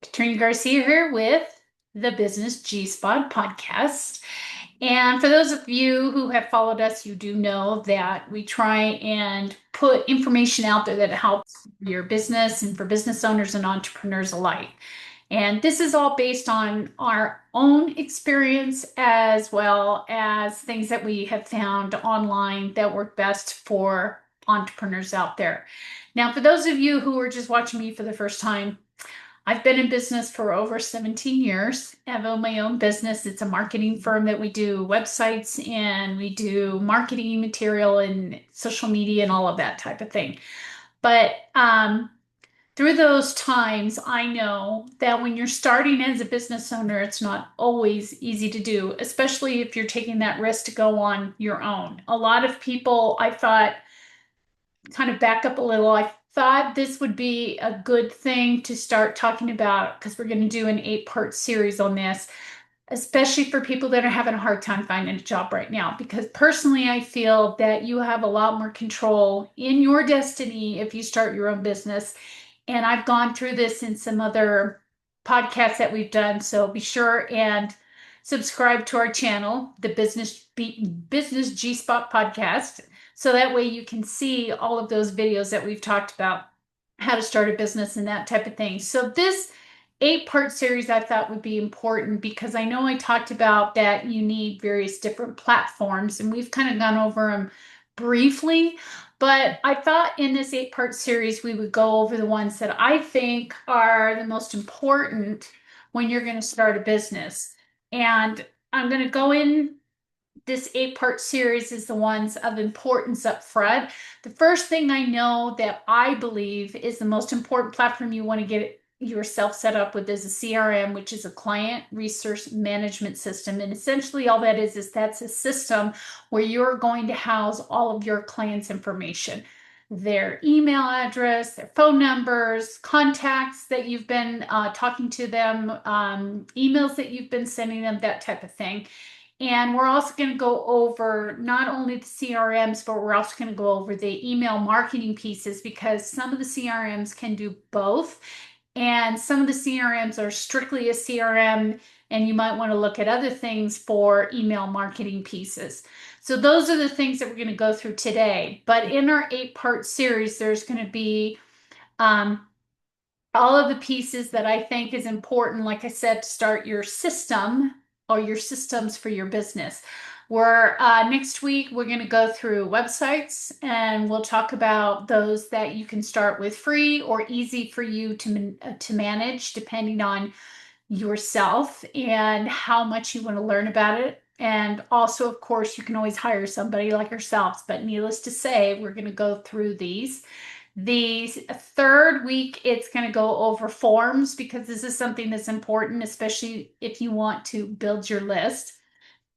Katrina Garcia here with the Business G Spot podcast. And for those of you who have followed us, you do know that we try and put information out there that helps your business and for business owners and entrepreneurs alike. And this is all based on our own experience as well as things that we have found online that work best for entrepreneurs out there. Now, for those of you who are just watching me for the first time, I've been in business for over 17 years. I've owned my own business. It's a marketing firm that we do websites and we do marketing material and social media and all of that type of thing. But through those times, I know that when you're starting as a business owner, it's not always easy to do, especially if you're taking that risk to go on your own. A lot of people, I thought, kind of back up a little. I thought this would be a good thing to start talking about because we're going to do an 8-part series on this, especially for people that are having a hard time finding a job right now. Because personally, I feel that you have a lot more control in your destiny if you start your own business. And I've gone through this in some other podcasts that we've done. So be sure and subscribe to our channel, the Business G Spot podcast. So that way you can see all of those videos that we've talked about, how to start a business and that type of thing. So this 8-part series I thought would be important because I know I talked about that you need various different platforms and we've kind of gone over them briefly, but I thought in this 8-part series we would go over the ones that I think are the most important when you're going to start a business. And I'm going to go in this 8-part series is the ones of importance up front. The first thing I know that I believe is the most important platform you want to get yourself set up with is a CRM, which is a client resource management system. And essentially all that is that's a system where you're going to house all of your clients' information, their email address, their phone numbers, contacts that you've been talking to them, emails that you've been sending them, that type of thing. And we're also going to go over not only the CRMs, but we're also going to go over the email marketing pieces because some of the CRMs can do both. And some of the CRMs are strictly a CRM, and you might want to look at other things for email marketing pieces. So those are the things that we're going to go through today. But in our 8-part series, there's going to be all of the pieces that I think is important, like I said, to start your system or your systems for your business. We're next week we're going to go through websites and we'll talk about those that you can start with free or easy for you to manage depending on yourself and how much you want to learn about it. And also, of course, you can always hire somebody like yourselves. But needless to say, we're going to go through these. The third week, it's going to go over forms because this is something that's important, especially if you want to build your list.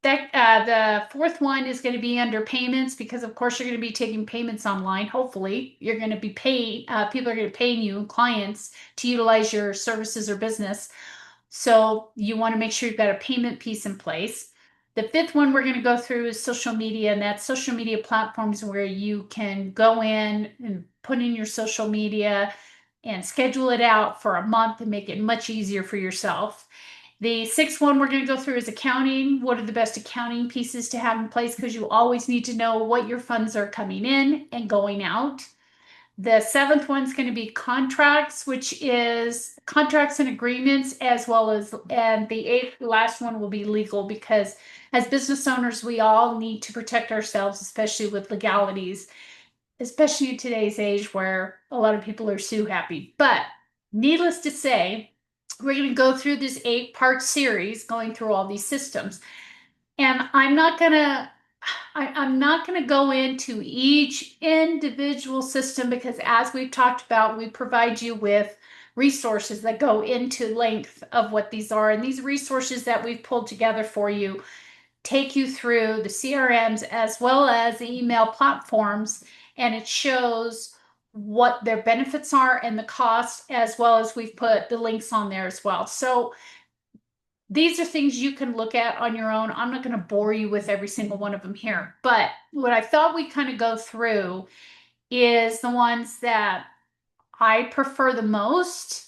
The fourth one is going to be under payments because, of course, you're going to be taking payments online. Hopefully, you're going to be paid. People are going to be paying you, clients, to utilize your services or business. So you want to make sure you've got a payment piece in place. The fifth one we're going to go through is social media, and that's social media platforms where you can go in and put in your social media and schedule it out for a month and make it much easier for yourself. The sixth one we're going to go through is accounting. What are the best accounting pieces to have in place? Because you always need to know what your funds are coming in and going out. The seventh one's going to be contracts, which is contracts and agreements, as well as, and the eighth, last one will be legal because as business owners, we all need to protect ourselves, especially with legalities, especially in today's age where a lot of people are sue happy. But needless to say, we're going to go through this 8-part series going through all these systems. And I'm not going to go into each individual system because as we've talked about, we provide you with resources that go into length of what these are. And these resources that we've pulled together for you take you through the CRMs as well as the email platforms. And it shows what their benefits are and the cost, as well as we've put the links on there as well. So these are things you can look at on your own. I'm not going to bore you with every single one of them here, but what I thought we kind of go through is the ones that I prefer the most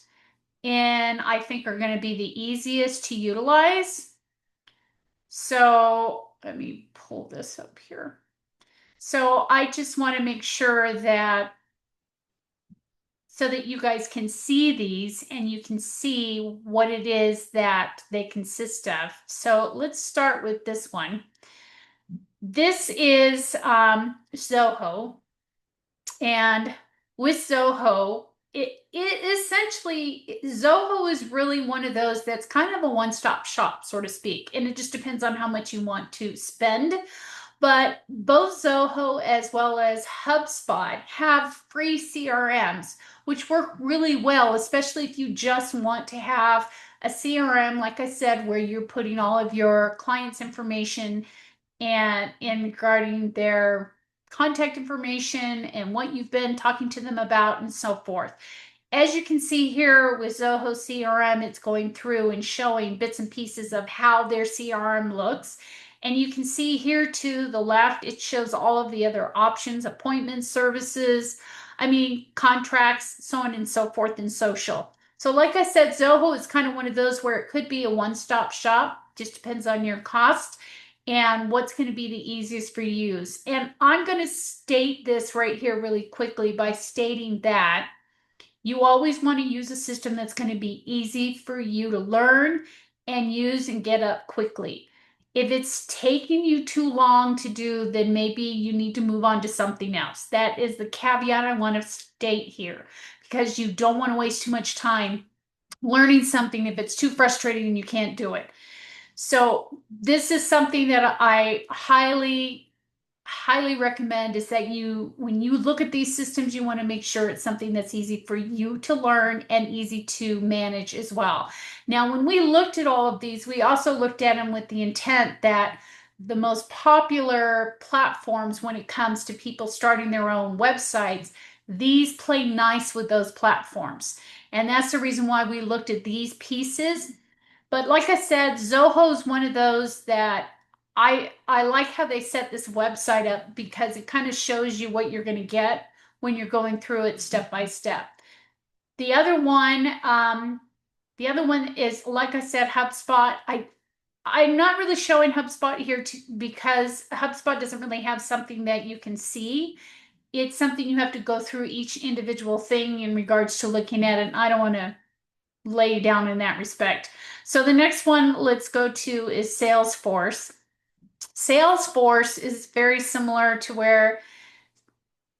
and I think are going to be the easiest to utilize. So let me pull this up here. So I just want to make sure that so that you guys can see these and you can see what it is that they consist of. So let's start with this one. This is Zoho. And with Zoho, it essentially, Zoho is really one of those that's kind of a one-stop shop, so to speak. And it just depends on how much you want to spend. But both Zoho as well as HubSpot have free CRMs, which work really well, especially if you just want to have a CRM, like I said, where you're putting all of your clients' information and in regarding their contact information and what you've been talking to them about and so forth. As you can see here with Zoho CRM, it's going through and showing bits and pieces of how their CRM looks. And you can see here to the left, it shows all of the other options, appointments, services, contracts, so on and so forth, and social. So like I said, Zoho is kind of one of those where it could be a one-stop shop, just depends on your cost and what's going to be the easiest for you to use. And I'm going to state this right here really quickly by stating that you always want to use a system that's going to be easy for you to learn and use and get up quickly. If it's taking you too long to do, then maybe you need to move on to something else. That is the caveat I want to state here because you don't want to waste too much time learning something if it's too frustrating and you can't do it. So this is something that I highly recommend is that when you look at these systems, you want to make sure it's something that's easy for you to learn and easy to manage as well. Now, when we looked at all of these, we also looked at them with the intent that the most popular platforms when it comes to people starting their own websites, these play nice with those platforms. And that's the reason why we looked at these pieces. But like I said, Zoho is one of those that I like how they set this website up because it kind of shows you what you're going to get when you're going through it step by step. The other one, the other one is like I said, HubSpot. I'm not really showing HubSpot here because HubSpot doesn't really have something that you can see. It's something you have to go through each individual thing in regards to looking at it. And I don't want to lay down in that respect. So the next one let's go to is Salesforce. Salesforce is very similar to where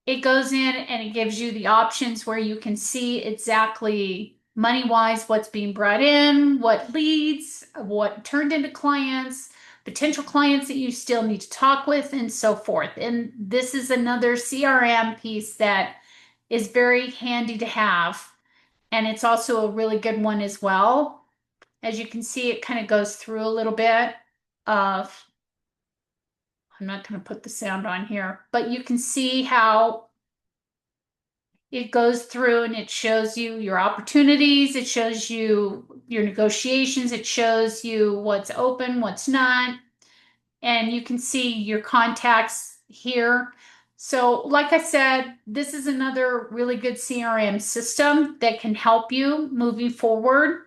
it goes in and it gives you the options where you can see exactly money wise what's being brought in, what leads, what turned into clients, potential clients that you still need to talk with, and so forth. And this is another CRM piece that is very handy to have. And it's also a really good one as well. As you can see, it kind of goes through a little bit of, I'm not going to put the sound on here, but you can see how it goes through and it shows you your opportunities, it shows you your negotiations, it shows you what's open, what's not, and you can see your contacts here. So, like I said, this is another really good CRM system that can help you moving forward.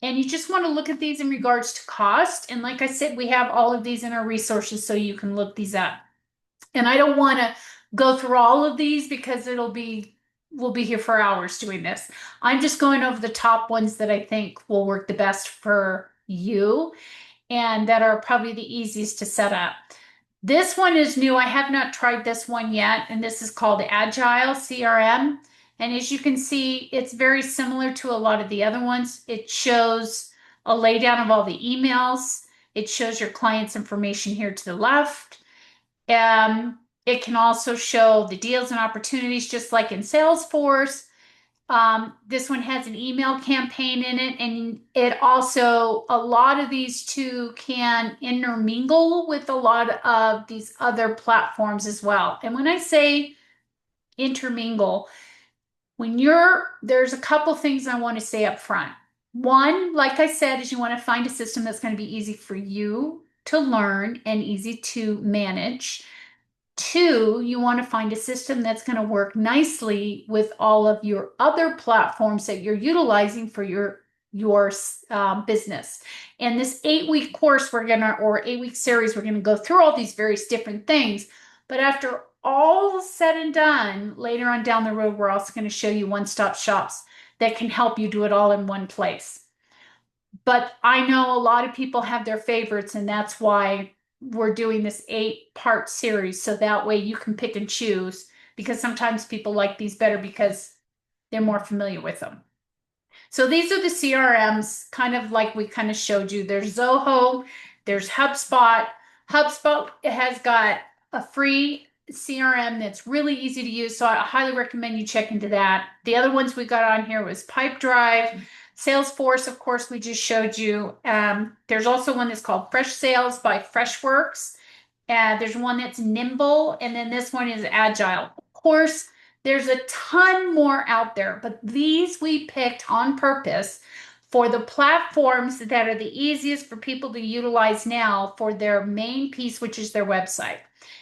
And you just want to look at these in regards to cost. And like I said, we have all of these in our resources so you can look these up. And I don't want to go through all of these because we'll be here for hours doing this. I'm just going over the top ones that I think will work the best for you and that are probably the easiest to set up. This one is new. I have not tried this one yet, and this is called Agile CRM. And as you can see, it's very similar to a lot of the other ones. It shows a laydown of all the emails. It shows your client's information here to the left. It can also show the deals and opportunities, just like in Salesforce. This one has an email campaign in it, and it also, a lot of these two can intermingle with a lot of these other platforms as well. And when I say intermingle, there's a couple things I want to say up front. One, like I said, is you want to find a system that's going to be easy for you to learn and easy to manage. Two, you want to find a system that's going to work nicely with all of your other platforms that you're utilizing for your business. And this 8-week course, or 8-week series, we're going to go through all these various different things. But after all said and done, later on down the road, we're also going to show you one-stop shops that can help you do it all in one place. But I know a lot of people have their favorites, and that's why we're doing this 8-part series. So that way you can pick and choose, because sometimes people like these better because they're more familiar with them. So these are the CRMs, kind of like we kind of showed you. There's Zoho, there's HubSpot. HubSpot has got a free CRM that's really easy to use, so I highly recommend you check into that. The other ones we got on here was Pipedrive, Salesforce, of course, we just showed you. There's also one that's called Fresh Sales by Freshworks. There's one that's Nimble, and then this one is Agile. Of course, there's a ton more out there, but these we picked on purpose for the platforms that are the easiest for people to utilize now for their main piece, which is their website.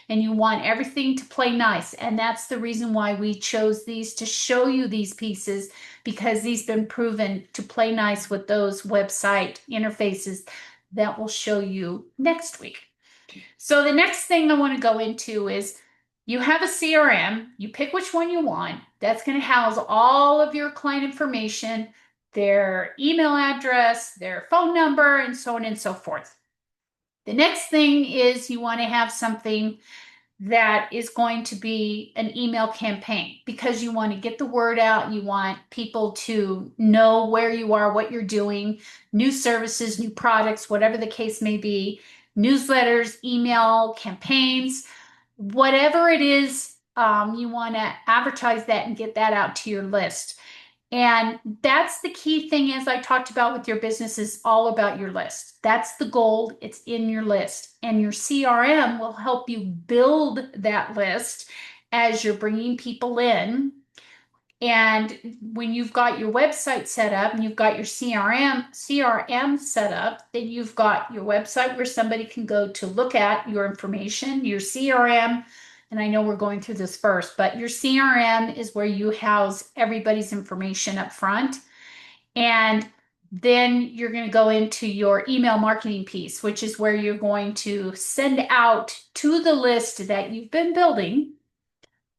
And you want everything to play nice. And that's the reason why we chose these to show you these pieces, because these have been proven to play nice with those website interfaces that we'll show you next week. So the next thing I want to go into is you have a CRM, you pick which one you want. That's going to house all of your client information, their email address, their phone number, and so on and so forth. The next thing is you want to have something that is going to be an email campaign, because you want to get the word out. You want people to know where you are, what you're doing, new services, new products, whatever the case may be, newsletters, email campaigns, whatever it is, you want to advertise that and get that out to your list. And that's the key thing, as I talked about with your business, is all about your list. That's the gold. It's in your list. And your CRM will help you build that list as you're bringing people in. And when you've got your website set up and you've got your CRM set up, then you've got your website where somebody can go to look at your information, your CRM. And I know we're going through this first, but your CRM is where you house everybody's information up front. And then you're going to go into your email marketing piece, which is where you're going to send out to the list that you've been building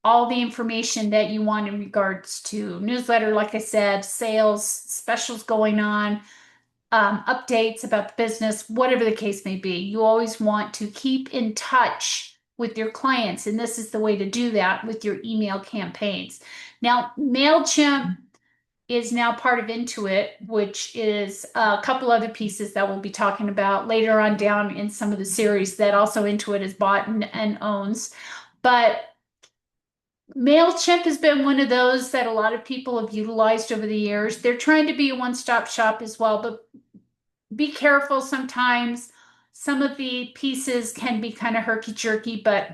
all the information that you want in regards to newsletter, like I said, sales, specials going on, updates about the business, whatever the case may be. You always want to keep in touch with your clients, and this is the way to do that with your email campaigns. Now, MailChimp is now part of Intuit, which is a couple other pieces that we'll be talking about later on down in some of the series that also Intuit has bought and owns. But MailChimp has been one of those that a lot of people have utilized over the years. They're trying to be a one-stop shop as well, but be careful sometimes. Some of the pieces can be kind of herky-jerky, but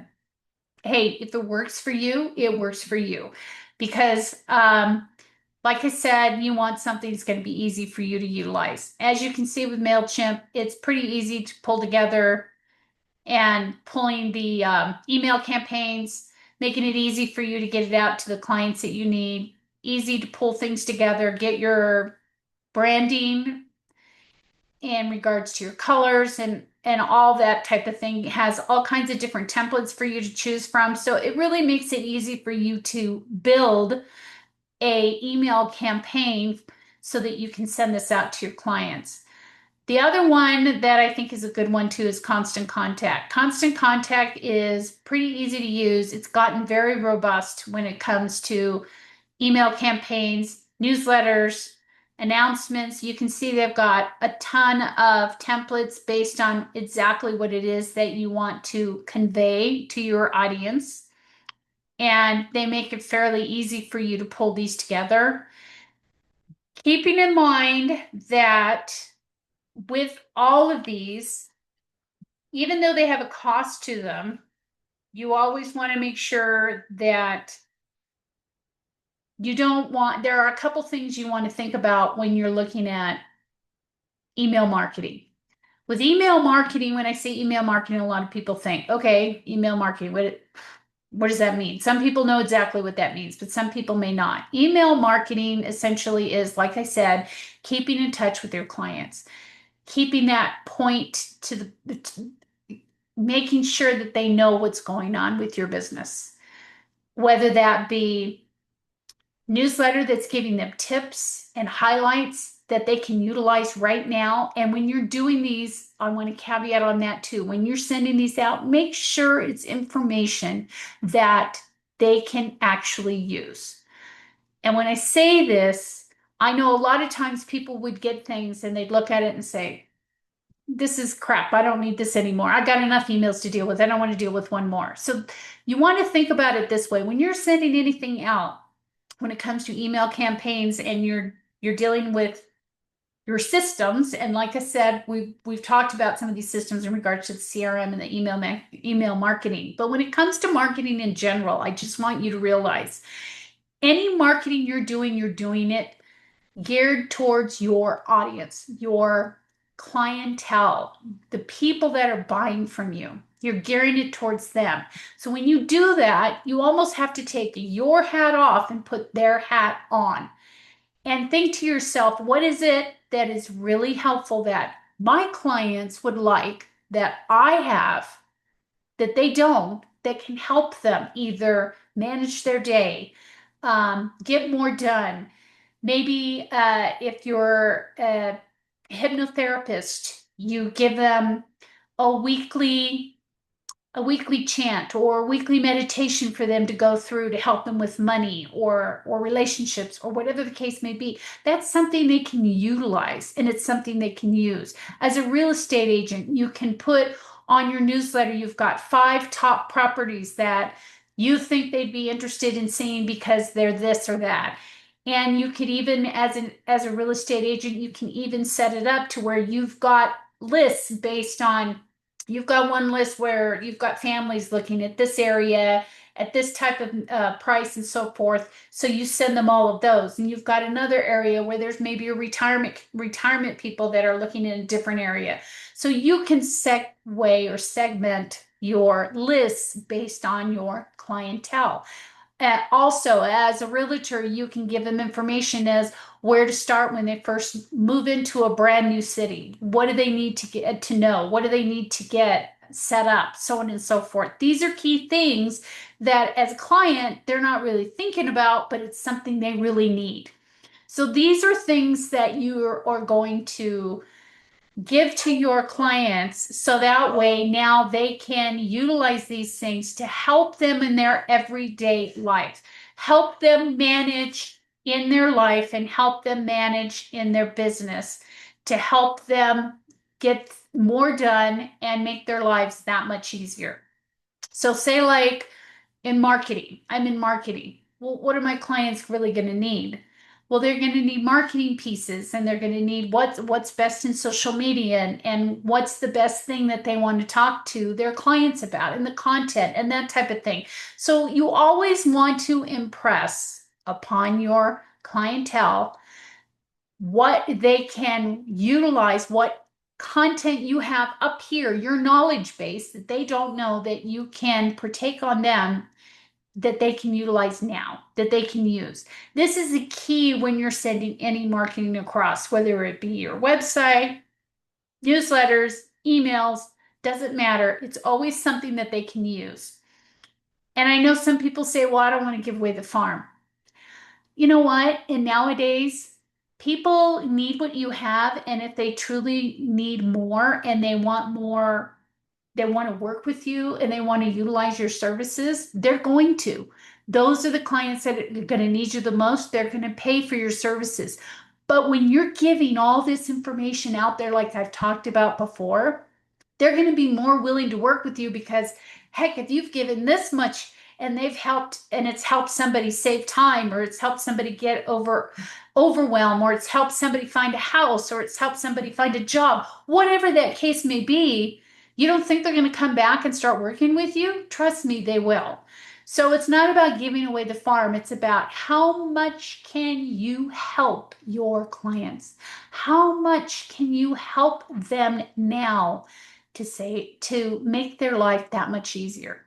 hey, if it works for you, it works for you. Because, like I said, you want something that's going to be easy for you to utilize. As you can see with MailChimp, it's pretty easy to pull together, and pulling the email campaigns, making it easy for you to get it out to the clients that you need, easy to pull things together, get your branding in regards to your colors and all that type of thing. It has all kinds of different templates for you to choose from. So it really makes it easy for you to build a email campaign so that you can send this out to your clients. The other one that I think is a good one too is Constant Contact. Constant Contact is pretty easy to use. It's gotten very robust when it comes to email campaigns, newsletters, announcements. You can see they've got a ton of templates based on exactly what it is that you want to convey to your audience. And they make it fairly easy for you to pull these together. Keeping in mind that with all of these, even though they have a cost to them, you always want to make sure that there are a couple things you want to think about when you're looking at email marketing. With email marketing, when I say email marketing, a lot of people think, okay, email marketing, What does that mean? Some people know exactly what that means, but some people may not. Email marketing essentially is, like I said, keeping in touch with your clients, keeping that point to making sure that they know what's going on with your business, whether that be newsletter that's giving them tips and highlights that they can utilize right now. And when you're doing these, I want to caveat on that too. When you're sending these out, make sure it's information that they can actually use. And when I say this, I know a lot of times people would get things and they'd look at it and say, this is crap. I don't need this anymore. I got enough emails to deal with. I don't want to deal with one more. So you want to think about it this way. When you're sending anything out, when it comes to email campaigns and you're dealing with your systems, and like I said, we've talked about some of these systems in regards to the CRM and the email marketing. But when it comes to marketing in general, I just want you to realize any marketing you're doing it geared towards your audience, your clientele, the people that are buying from you. You're gearing it towards them. So when you do that, you almost have to take your hat off and put their hat on. And think to yourself, what is it that is really helpful that my clients would like that I have that they don't, that can help them either manage their day, get more done. Maybe if you're a hypnotherapist, you give them a weekly a weekly chant or a weekly meditation for them to go through to help them with money or relationships or whatever the case may be. That's something they can utilize and it's something they can use. As a real estate agent, you can put on your newsletter, you've got 5 top properties that you think they'd be interested in seeing because they're this or that. And you could even, as a real estate agent, you can even set it up to where you've got lists based on, you've got one list where you've got families looking at this area at this type of price and so forth. So you send them all of those, and you've got another area where there's maybe a retirement people that are looking in a different area. So you can segue or segment your lists based on your clientele. Also, as a realtor, you can give them information as where to start when they first move into a brand new city. What do they need to get to know? What do they need to get set up? So on and so forth. These are key things that, as a client, they're not really thinking about, but it's something they really need. So these are things that you are going to give to your clients so that way now they can utilize these things to help them in their everyday life, help them manage in their life and help them manage in their business, to help them get more done and make their lives that much easier. So say like in marketing, I'm in marketing. Well, what are my clients really going to need? Well, they're going to need marketing pieces and they're going to need what's best in social media and what's the best thing that they want to talk to their clients about and the content and that type of thing. So you always want to impress upon your clientele what they can utilize, what content you have up here, your knowledge base that they don't know that you can partake on them, that they can utilize now, that they can use. This is the key when you're sending any marketing across, whether it be your website, newsletters, emails, doesn't matter. It's always something that they can use. And I know some people say, well, I don't want to give away the farm. You know what? And nowadays, people need what you have. And if they truly need more and they want more, they want to work with you and they want to utilize your services, they're going to. Those are the clients that are going to need you the most. They're going to pay for your services. But when you're giving all this information out there, like I've talked about before, they're going to be more willing to work with you because, heck, if you've given this much and they've helped and it's helped somebody save time or it's helped somebody get over overwhelm or it's helped somebody find a house or it's helped somebody find a job, whatever that case may be, you don't think they're going to come back and start working with you? Trust me, they will. So it's not about giving away the farm. It's about how much can you help your clients? How much can you help them now to make their life that much easier?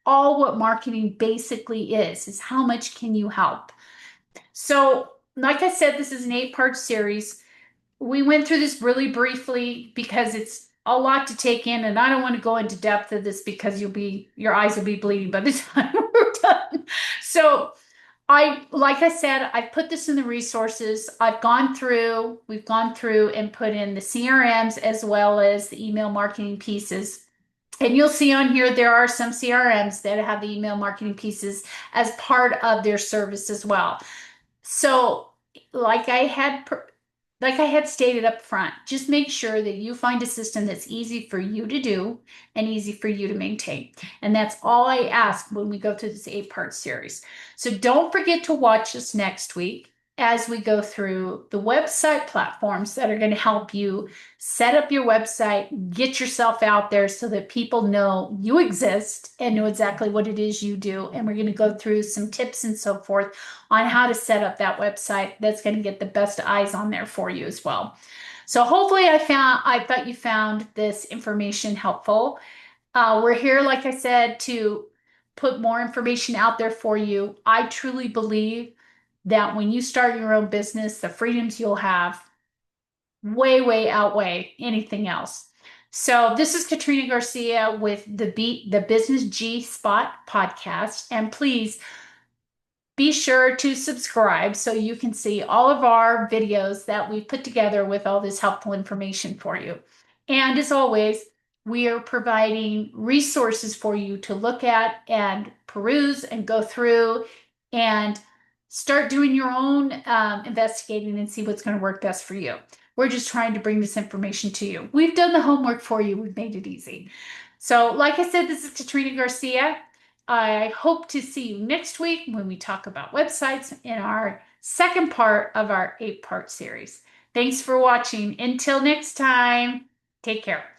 all what marketing basically is how much can you help? So, like I said, this is an 8-part series. We went through this really briefly because it's a lot to take in, and I don't want to go into depth of this because your eyes will be bleeding by the time we're done. So, like I said, I've put this in the resources. We've gone through and put in the CRMs as well as the email marketing pieces. And you'll see on here there are some CRMs that have the email marketing pieces as part of their service as well. So, like I had like I had stated up front, just make sure that you find a system that's easy for you to do and easy for you to maintain. And that's all I ask when we go through this 8-part series. So don't forget to watch us next week as we go through the website platforms that are going to help you set up your website, get yourself out there so that people know you exist and know exactly what it is you do. And we're going to go through some tips and so forth on how to set up that website that's going to get the best eyes on there for you as well. So hopefully I thought you found this information helpful. We're here, like I said, to put more information out there for you. I truly believe that when you start your own business, the freedoms you'll have way outweigh anything else. So this is Katrina Garcia with the Business G Spot podcast, and please be sure to subscribe so you can see all of our videos that we've put together with all this helpful information for you. And as always, we are providing resources for you to look at and peruse and go through and start doing your own investigating and see what's going to work best for you. We're just trying to bring this information to you. We've done the homework for you. We've made it easy. So, like I said, this is Katrina Garcia. I hope to see you next week when we talk about websites in our second part of our 8-part series. Thanks for watching. Until next time, take care.